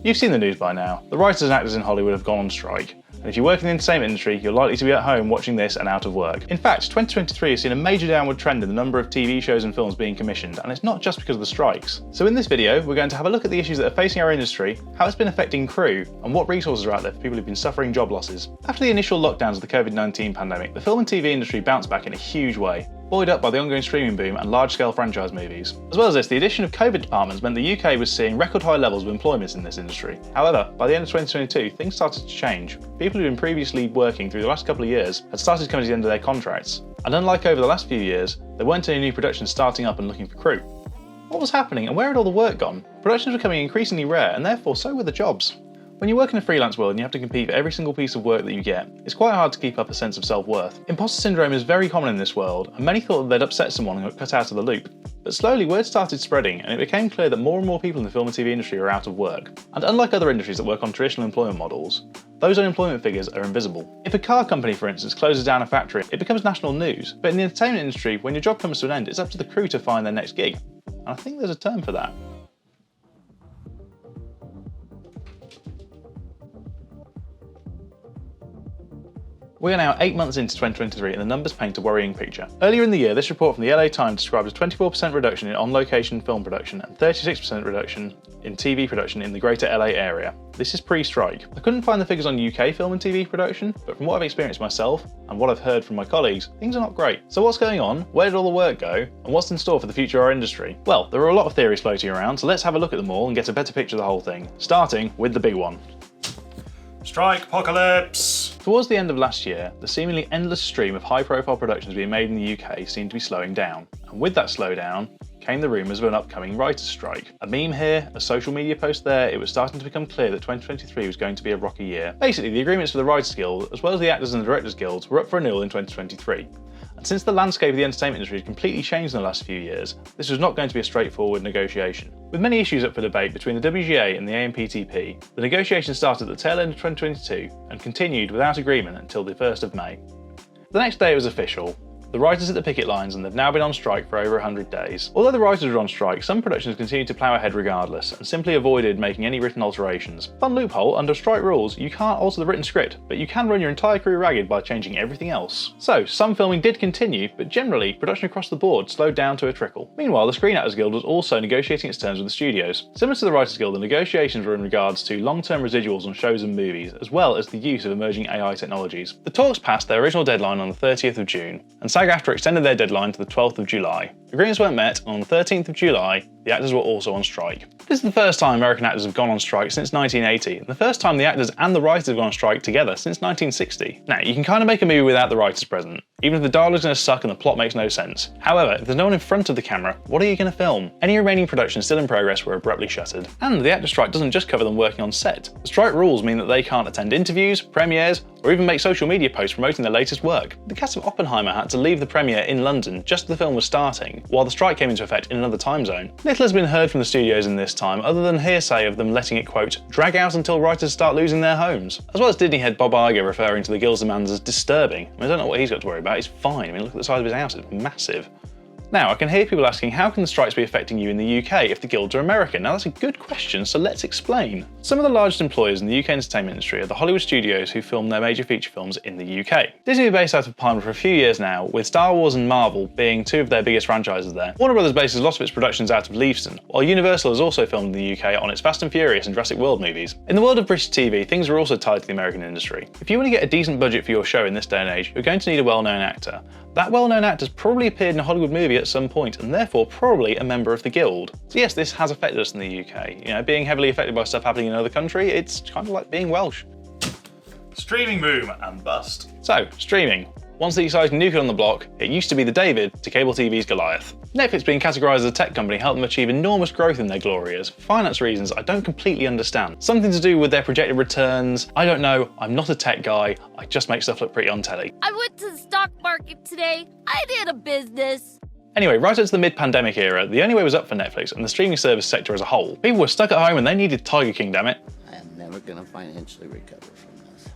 You've seen the news by now. The writers and actors in Hollywood have gone on strike. And if you work in the entertainment industry, you're likely to be at home watching this and out of work. In fact, 2023 has seen a major downward trend in the number of TV shows and films being commissioned, and it's not just because of the strikes. So in this video, we're going to have a look at the issues that are facing our industry, how it's been affecting crew, and what resources are out there for people who've been suffering job losses. After the initial lockdowns of the COVID-19 pandemic, the film and TV industry bounced back in a huge way, buoyed up by the ongoing streaming boom and large-scale franchise movies. As well as this, the addition of COVID departments meant the UK was seeing record high levels of employment in this industry. However, by the end of 2022, things started to change. People who'd been previously working through the last couple of years had started coming to the end of their contracts. And unlike over the last few years, there weren't any new productions starting up and looking for crew. What was happening and where had all the work gone? Productions were becoming increasingly rare, and therefore so were the jobs. When you work in a freelance world and you have to compete for every single piece of work that you get, it's quite hard to keep up a sense of self-worth. Imposter syndrome is very common in this world, and many thought that they'd upset someone and got cut out of the loop. But slowly word started spreading, and it became clear that more and more people in the film and TV industry are out of work. And unlike other industries that work on traditional employment models, those unemployment figures are invisible. If a car company, for instance, closes down a factory, it becomes national news. But in the entertainment industry, when your job comes to an end, it's up to the crew to find their next gig. And I think there's a term for that. We are now 8 months into 2023 and the numbers paint a worrying picture. Earlier in the year, this report from the LA Times described a 24% reduction in on-location film production and 36% reduction in TV production in the greater LA area. This is pre-strike. I couldn't find the figures on UK film and TV production, but from what I've experienced myself and what I've heard from my colleagues, things are not great. So what's going on? Where did all the work go? And what's in store for the future of our industry? Well, there are a lot of theories floating around, so let's have a look at them all and get a better picture of the whole thing, starting with the big one. Strike-pocalypse! Towards the end of last year, the seemingly endless stream of high-profile productions being made in the UK seemed to be slowing down. And with that slowdown came the rumours of an upcoming writer's strike. A meme here, a social media post there, it was starting to become clear that 2023 was going to be a rocky year. Basically, the agreements for the Writers Guild, as well as the Actors and the Directors Guilds, were up for renewal in 2023. And since the landscape of the entertainment industry had completely changed in the last few years, this was not going to be a straightforward negotiation. With many issues up for debate between the WGA and the AMPTP, the negotiations started at the tail end of 2022 and continued without agreement until the 1st of May. The next day it was official. The writers at the picket lines, and they've now been on strike for over 100 days. Although the writers were on strike, some productions continued to plough ahead regardless, and simply avoided making any written alterations. Fun loophole, under strike rules, you can't alter the written script, but you can run your entire crew ragged by changing everything else. So, some filming did continue, but generally, production across the board slowed down to a trickle. Meanwhile, the Screen Actors Guild was also negotiating its terms with the studios. Similar to the Writers Guild, the negotiations were in regards to long-term residuals on shows and movies, as well as the use of emerging AI technologies. The talks passed their original deadline on the 30th of June, and SAG-AFTRA extended their deadline to the 12th of July. Agreements weren't met, and on the 13th of July, the actors were also on strike. This is the first time American actors have gone on strike since 1980, and the first time the actors and the writers have gone on strike together since 1960. Now, you can kind of make a movie without the writers present, even if the dialogue's going to suck and the plot makes no sense. However, if there's no one in front of the camera, what are you going to film? Any remaining productions still in progress were abruptly shuttered. And the actor strike doesn't just cover them working on set. The strike rules mean that they can't attend interviews, premieres, or even make social media posts promoting their latest work. The cast of Oppenheimer had to leave the premiere in London just as the film was starting, while the strike came into effect in another time zone. Little has been heard from the studios in this time, other than hearsay of them letting it, quote, drag out until writers start losing their homes. As well as Disney head Bob Iger referring to the Guild's demands as disturbing. I don't know what he's got to worry about, he's fine. I mean, look at the size of his house, it's massive. Now, I can hear people asking, how can the strikes be affecting you in the UK if the guilds are American? Now, that's a good question, so let's explain. Some of the largest employers in the UK entertainment industry are the Hollywood studios who film their major feature films in the UK. Disney are based out of Palma for a few years now, with Star Wars and Marvel being two of their biggest franchises there. Warner Brothers bases a lot of its productions out of Leavesden, while Universal has also filmed in the UK on its Fast and Furious and Jurassic World movies. In the world of British TV, things are also tied to the American industry. If you want to get a decent budget for your show in this day and age, you're going to need a well-known actor. That well-known actor's probably appeared in a Hollywood movie at some point, and therefore probably a member of the guild. So yes, this has affected us in the UK. You know, being heavily affected by stuff happening in another country, it's kind of like being Welsh. Streaming boom and bust. So, streaming. Once the exciting new kid on the block, it used to be the David to cable TV's Goliath. Netflix being categorised as a tech company helped them achieve enormous growth in their glory years, for finance reasons I don't completely understand. Something to do with their projected returns, I don't know, I'm not a tech guy, I just make stuff look pretty on telly. I went to the stock market today, I did a business. Anyway, right into the mid-pandemic era, the only way was up for Netflix and the streaming service sector as a whole. People were stuck at home and they needed Tiger King, damn it. I am never gonna financially recover from this.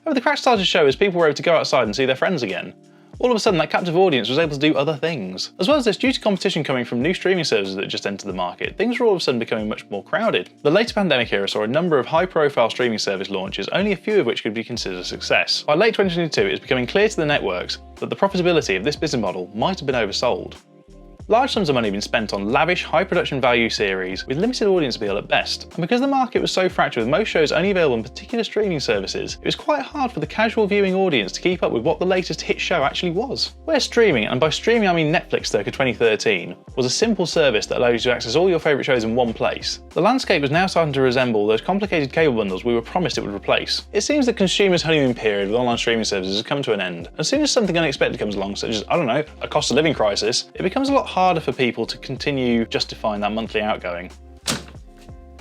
However, the crash started to show as people were able to go outside and see their friends again. All of a sudden that captive audience was able to do other things. As well as this, due to competition coming from new streaming services that just entered the market, things were all of a sudden becoming much more crowded. The later pandemic era saw a number of high-profile streaming service launches, only a few of which could be considered a success. By late 2022, it was becoming clear to the networks that the profitability of this business model might have been oversold. Large sums of money have been spent on lavish, high production value series with limited audience appeal at best. And because the market was so fractured with most shows only available on particular streaming services, it was quite hard for the casual viewing audience to keep up with what the latest hit show actually was. Where streaming, and by streaming I mean Netflix circa 2013, was a simple service that allows you to access all your favourite shows in one place, the landscape was now starting to resemble those complicated cable bundles we were promised it would replace. It seems that consumers' honeymoon period with online streaming services has come to an end. As soon as something unexpected comes along, such as, I don't know, a cost of living crisis, it becomes a lot harder for people to continue justifying that monthly outgoing.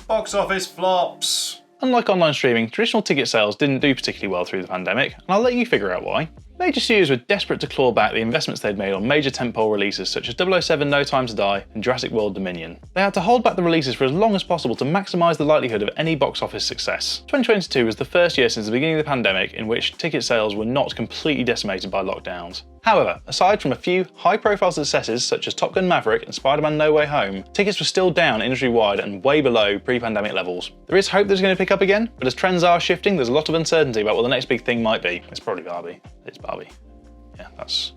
Box office flops. Unlike online streaming, traditional ticket sales didn't do particularly well through the pandemic, and I'll let you figure out why. Major studios were desperate to claw back the investments they'd made on major tentpole releases such as 007 No Time to Die and Jurassic World Dominion. They had to hold back the releases for as long as possible to maximise the likelihood of any box office success. 2022 was the first year since the beginning of the pandemic in which ticket sales were not completely decimated by lockdowns. However, aside from a few high-profile successes such as Top Gun Maverick and Spider-Man No Way Home, tickets were still down industry-wide and way below pre-pandemic levels. There is hope that it's going to pick up again, but as trends are shifting, there's a lot of uncertainty about what the next big thing might be. It's probably Barbie. It's Barbie. Yeah, that's...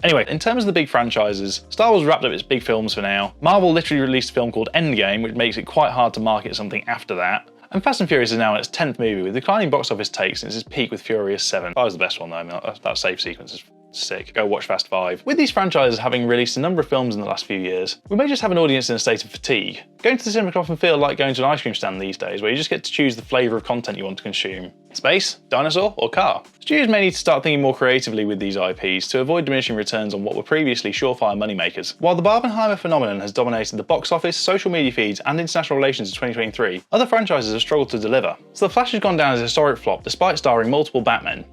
Anyway, in terms of the big franchises, Star Wars wrapped up its big films for now. Marvel literally released a film called Endgame, which makes it quite hard to market something after that. And Fast and Furious is now in its 10th movie, with declining box office take since its peak with Furious 7. That was the best one though, I mean, that safe sequence is sick. Go watch Fast 5. With these franchises having released a number of films in the last few years, we may just have an audience in a state of fatigue. Going to the cinema can often feel like going to an ice cream stand these days, where you just get to choose the flavour of content you want to consume. Space, dinosaur, or car? Studios may need to start thinking more creatively with these IPs to avoid diminishing returns on what were previously surefire moneymakers. While the Oppenheimer phenomenon has dominated the box office, social media feeds, and international relations in 2023, other franchises have struggled to deliver. So The Flash has gone down as a historic flop despite starring multiple Batmen.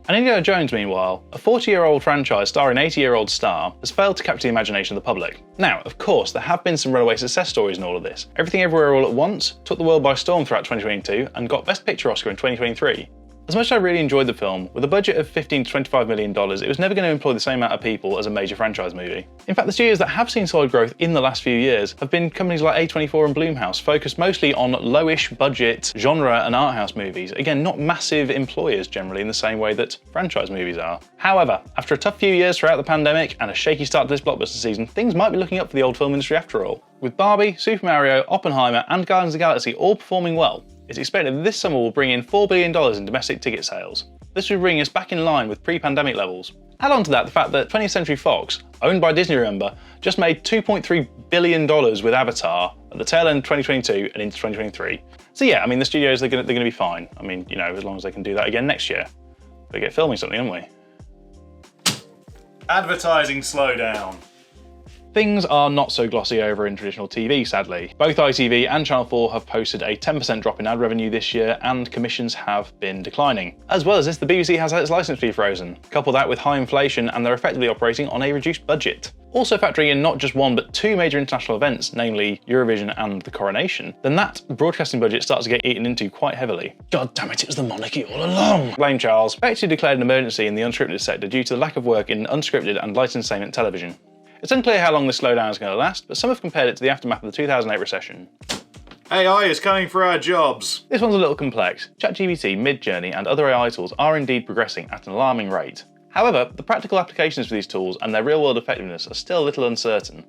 And Indiana Jones, meanwhile, a 40-year-old franchise starring an 80-year-old star, has failed to capture the imagination of the public. Now, of course, there have been some runaway success stories in all of this. Everything Everywhere All at Once took the world by storm throughout 2022 and got Best Picture Oscar in 2023. As much as I really enjoyed the film, with a budget of $15 to $25 million, it was never going to employ the same amount of people as a major franchise movie. In fact, the studios that have seen solid growth in the last few years have been companies like A24 and Blumhouse, focused mostly on lowish budget genre and art house movies. Again, not massive employers generally in the same way that franchise movies are. However, after a tough few years throughout the pandemic and a shaky start to this blockbuster season, things might be looking up for the old film industry after all. With Barbie, Super Mario, Oppenheimer and Guardians of the Galaxy all performing well, it's expected that this summer will bring in $4 billion in domestic ticket sales. This would bring us back in line with pre-pandemic levels. Add on to that the fact that 20th Century Fox, owned by Disney remember, just made $2.3 billion with Avatar at the tail end of 2022 and into 2023. So yeah, I mean the studios, they're going to be fine. I mean, you know, as long as they can do that again next year. We get filming something, haven't we? Advertising slowdown. Things are not so glossy over in traditional TV, sadly. Both ITV and Channel 4 have posted a 10% drop in ad revenue this year, and commissions have been declining. As well as this, the BBC has had its licence fee frozen. Couple that with high inflation, and they're effectively operating on a reduced budget. Also factoring in not just one but two major international events, namely Eurovision and the Coronation, then that broadcasting budget starts to get eaten into quite heavily. God damn it, it was the monarchy all along! Blame Charles. BECTU declared an emergency in the unscripted sector due to the lack of work in unscripted and light entertainment television. It's unclear how long this slowdown is going to last, but some have compared it to the aftermath of the 2008 recession. AI is coming for our jobs. This one's a little complex. ChatGPT, Midjourney and other AI tools are indeed progressing at an alarming rate. However, the practical applications for these tools and their real-world effectiveness are still a little uncertain.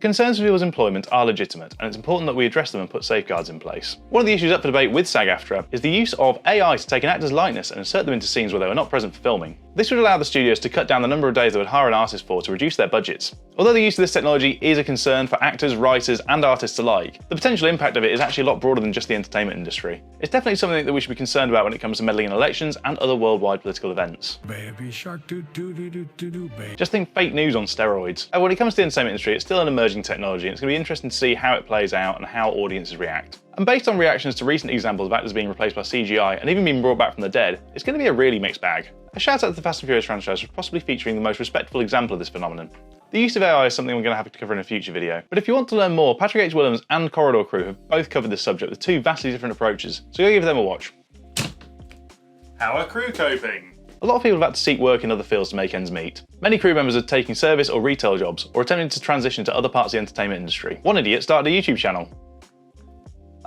Concerns for people's employment are legitimate, and it's important that we address them and put safeguards in place. One of the issues up for debate with SAG-AFTRA is the use of AI to take an actor's likeness and insert them into scenes where they were not present for filming. This would allow the studios to cut down the number of days they would hire an artist for to reduce their budgets. Although the use of this technology is a concern for actors, writers and artists alike, the potential impact of it is actually a lot broader than just the entertainment industry. It's definitely something that we should be concerned about when it comes to meddling in elections and other worldwide political events. Baby shark doo doo doo doo doo doo baby. Just think fake news on steroids. When it comes to the entertainment industry, it's still an emerging technology, and it's going to be interesting to see how it plays out and how audiences react. And based on reactions to recent examples of actors being replaced by CGI and even being brought back from the dead, it's going to be a really mixed bag. A shout out to the Fast and Furious franchise for possibly featuring the most respectful example of this phenomenon. The use of AI is something we're going to have to cover in a future video. But if you want to learn more, Patrick H. Willems and Corridor Crew have both covered this subject with two vastly different approaches, so go give them a watch. How are crew coping? a lot of people have had to seek work in other fields to make ends meet. Many crew members are taking service or retail jobs, or attempting to transition to other parts of the entertainment industry. One idiot started a YouTube channel.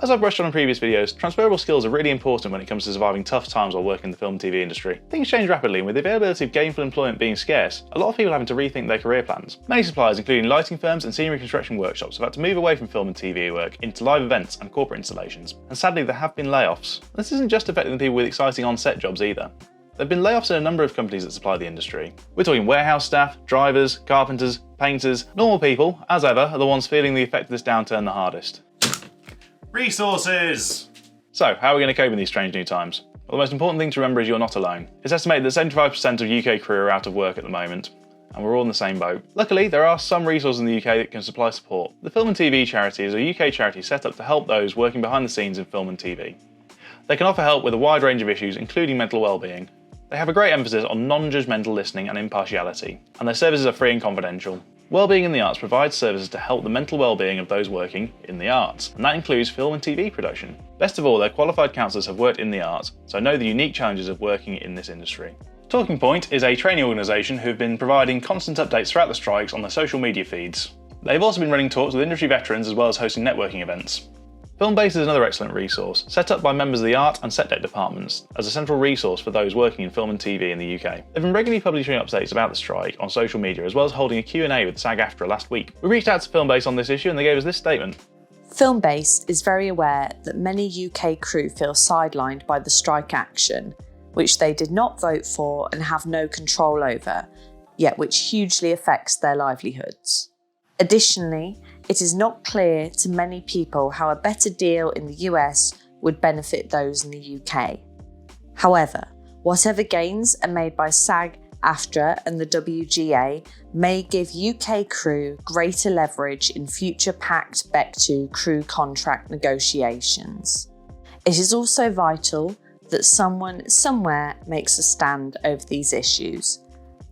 As I've brushed on in previous videos, transferable skills are really important when it comes to surviving tough times while working in the film and TV industry. Things change rapidly, and with the availability of gainful employment being scarce, a lot of people are having to rethink their career plans. Many suppliers, including lighting firms and scenery construction workshops, have had to move away from film and TV work into live events and corporate installations. And sadly, there have been layoffs. This isn't just affecting the people with exciting on-set jobs either. There have been layoffs in a number of companies that supply the industry. We're talking warehouse staff, drivers, carpenters, painters. Normal people, as ever, are the ones feeling the effect of this downturn the hardest. Resources! So, how are we going to cope in these strange new times? Well, the most important thing to remember is you're not alone. It's estimated that 75% of UK crew are out of work at the moment, and we're all in the same boat. Luckily, there are some resources in the UK that can supply support. The Film and TV Charity is a UK charity set up to help those working behind the scenes in film and TV. They can offer help with a wide range of issues, including mental well-being. They have a great emphasis on non-judgmental listening and impartiality, and their services are free and confidential. Wellbeing in the Arts provides services to help the mental well-being of those working in the arts, and that includes film and TV production. Best of all, their qualified counsellors have worked in the arts, so know the unique challenges of working in this industry. Talking Point is a training organisation who have been providing constant updates throughout the strikes on their social media feeds. They've also been running talks with industry veterans as well as hosting networking events. Filmbase is another excellent resource, set up by members of the art and set deck departments as a central resource for those working in film and TV in the UK. They've been regularly publishing updates about the strike on social media, as well as holding a Q&A with sag-aftra last week. We reached out to Filmbase on this issue and they gave us this statement. Filmbase is very aware that many UK crew feel sidelined by the strike action, which they did not vote for and have no control over, yet which hugely affects their livelihoods. Additionally, it is not clear to many people how a better deal in the US would benefit those in the UK. However, whatever gains are made by SAG-AFTRA and the WGA may give UK crew greater leverage in future packed BECTU crew contract negotiations. It is also vital that someone somewhere makes a stand over these issues.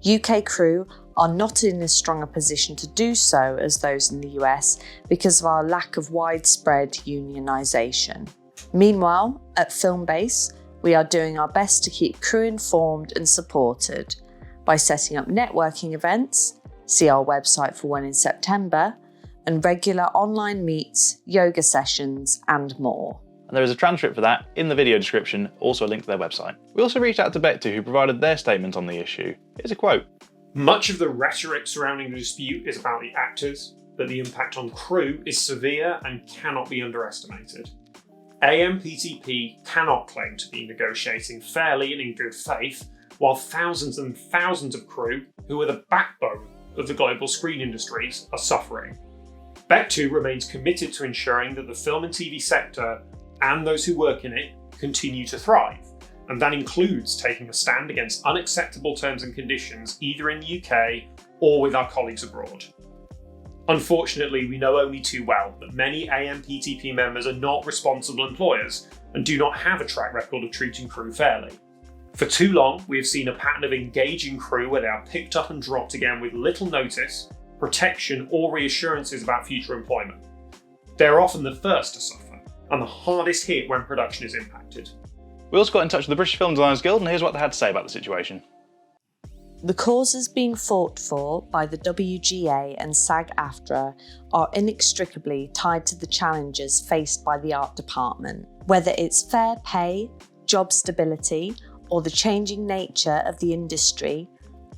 UK crew are not in as strong a position to do so as those in the US because of our lack of widespread unionisation. Meanwhile, at Filmbase, we are doing our best to keep crew informed and supported by setting up networking events, see our website for one in September, and regular online meets, yoga sessions, and more. And there is a transcript for that in the video description, also a link to their website. We also reached out to BECTU, who provided their statement on the issue. Here's a quote. Much of the rhetoric surrounding the dispute is about the actors, but the impact on crew is severe and cannot be underestimated. AMPTP cannot claim to be negotiating fairly and in good faith, while thousands and thousands of crew, who are the backbone of the global screen industries, are suffering. BECTU remains committed to ensuring that the film and TV sector, and those who work in it, continue to thrive. And that includes taking a stand against unacceptable terms and conditions either in the UK or with our colleagues abroad. Unfortunately, we know only too well that many AMPTP members are not responsible employers and do not have a track record of treating crew fairly. For too long, we have seen a pattern of engaging crew where they are picked up and dropped again with little notice, protection or reassurances about future employment. They are often the first to suffer and the hardest hit when production is impacted. We also got in touch with the British Film Designers Guild, and here's what they had to say about the situation. The causes being fought for by the WGA and SAG-AFTRA are inextricably tied to the challenges faced by the art department. Whether it's fair pay, job stability, or the changing nature of the industry,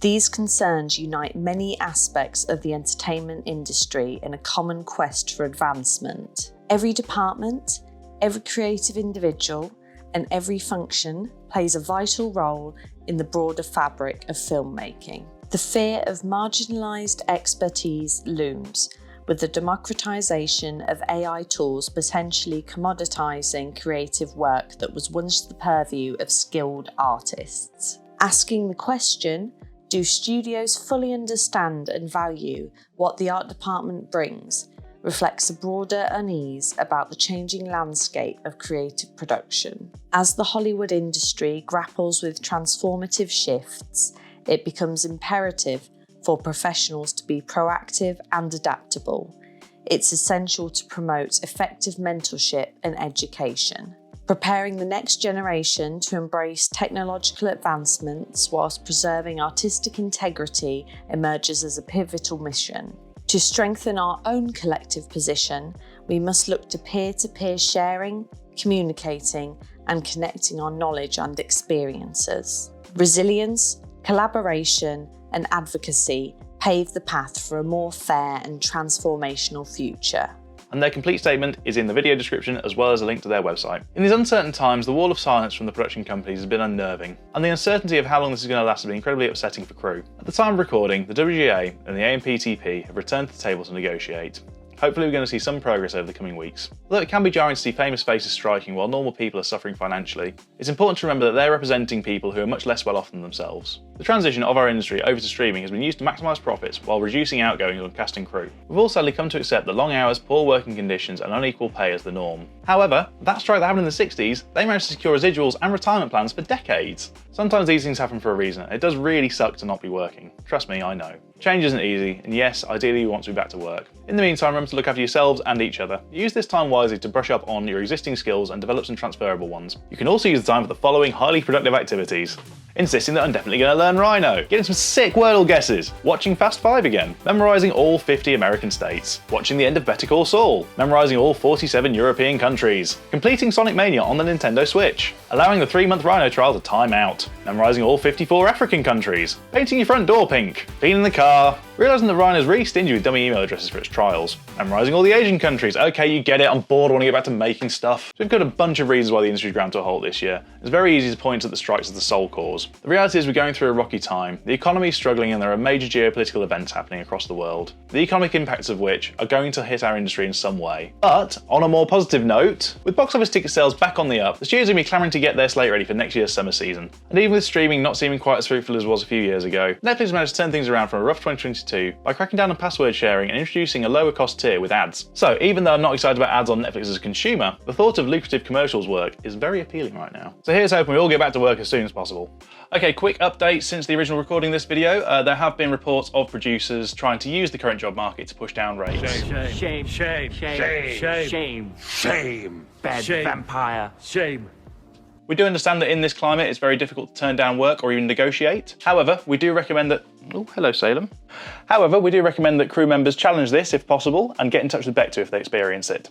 these concerns unite many aspects of the entertainment industry in a common quest for advancement. Every department, every creative individual, and every function plays a vital role in the broader fabric of filmmaking. The fear of marginalised expertise looms, with the democratisation of AI tools potentially commoditising creative work that was once the purview of skilled artists. Asking the question, do studios fully understand and value what the art department brings, reflects a broader unease about the changing landscape of creative production. As the Hollywood industry grapples with transformative shifts, it becomes imperative for professionals to be proactive and adaptable. It's essential to promote effective mentorship and education. Preparing the next generation to embrace technological advancements whilst preserving artistic integrity emerges as a pivotal mission. To strengthen our own collective position, we must look to peer-to-peer sharing, communicating, and connecting our knowledge and experiences. Resilience, collaboration, and advocacy pave the path for a more fair and transformational future. And their complete statement is in the video description as well as a link to their website. In these uncertain times, the wall of silence from the production companies has been unnerving, and the uncertainty of how long this is going to last has been incredibly upsetting for crew. At the time of recording, the WGA and the AMPTP have returned to the table to negotiate. Hopefully we're going to see some progress over the coming weeks. Although it can be jarring to see famous faces striking while normal people are suffering financially, it's important to remember that they're representing people who are much less well off than themselves. The transition of our industry over to streaming has been used to maximise profits while reducing outgoings on cast and crew. We've all sadly come to accept that long hours, poor working conditions and unequal pay as the norm. However, that strike that happened in the 60s, they managed to secure residuals and retirement plans for decades. Sometimes these things happen for a reason, and it does really suck to not be working. Trust me, I know. Change isn't easy, and yes, ideally you want to be back to work. In the meantime, remember to look after yourselves and each other. Use this time wisely to brush up on your existing skills and develop some transferable ones. You can also use the time for the following highly productive activities. Insisting that I'm definitely going to learn Rhino, getting some sick Wordle guesses, watching Fast 5 again, memorising all 50 American states, watching the end of Better Call Saul, memorising all 47 European countries, completing Sonic Mania on the Nintendo Switch, allowing the 3-month Rhino trial to time out, memorising all 54 African countries, painting your front door pink, cleaning the car, realising that Rhino's really stingy with dummy email addresses for its trials, memorising all the Asian countries. Okay, you get it, I'm bored, I want to get back to making stuff. So we've got a bunch of reasons why the industry's ground to a halt this year. It's very easy to point at the strikes as the sole cause. The reality is we're going through a rocky time. The economy is struggling and there are major geopolitical events happening across the world, the economic impacts of which are going to hit our industry in some way. But, on a more positive note, with box office ticket sales back on the up, the studios are going to be clamouring to get their slate ready for next year's summer season. And even with streaming not seeming quite as fruitful as it was a few years ago, Netflix managed to turn things around from a rough 2022 by cracking down on password sharing and introducing a lower cost tier with ads. So even though I'm not excited about ads on Netflix as a consumer, the thought of lucrative commercials work is very appealing right now. So here's hoping we all get back to work as soon as possible. Okay, quick update since the original recording of this video. There have been reports of producers trying to use the current job market to push down rates. Shame. Bad vampire. Shame. We do understand that in this climate it's very difficult to turn down work or even negotiate. However, we do recommend that... Oh, hello Salem. However, we do recommend that crew members challenge this if possible and get in touch with BECTU if they experience it.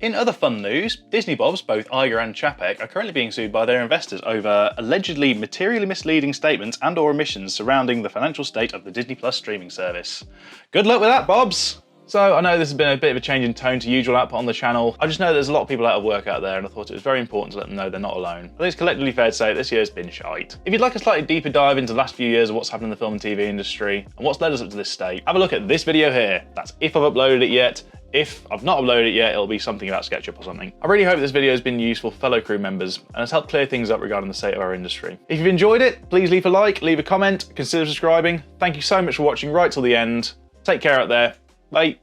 In other fun news, Disney Bobs, both Iger and Chapek, are currently being sued by their investors over allegedly materially misleading statements and or omissions surrounding the financial state of the Disney Plus streaming service. Good luck with that, Bobs! So I know this has been a bit of a change in tone to usual output on the channel. I just know there's a lot of people out of work out there and I thought it was very important to let them know they're not alone. I think it's collectively fair to say this year's been shite. If you'd like a slightly deeper dive into the last few years of what's happened in the film and TV industry and what's led us up to this state, have a look at this video here. That's if I've uploaded it yet. If I've not uploaded it yet, it'll be something about SketchUp or something. I really hope this video has been useful for fellow crew members and has helped clear things up regarding the state of our industry. If you've enjoyed it, please leave a like, leave a comment, consider subscribing. Thank you so much for watching right till the end. Take care out there. Bye.